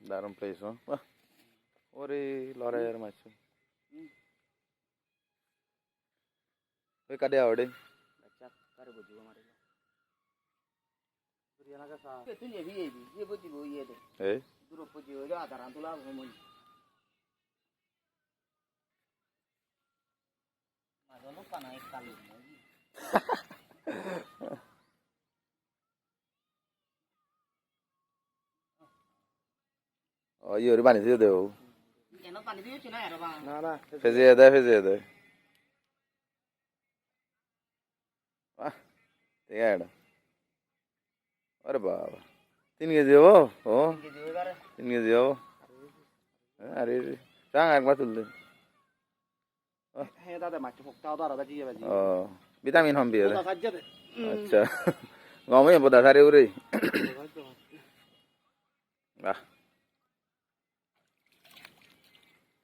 দারুণ প্লেস বাহ ওরে লড়াইয়ের মাছ ওই কাটে আওড়ে eh oh iya udah panis itu tuh fezi ada wah tiga ada अरे बाबा 3 কেজি हो ओ 3 কেজি हो अरे सांग एक बार तुल ভিটামিন হম বিয়ে আচ্ছা গমে বোধা সারে উরে বাহ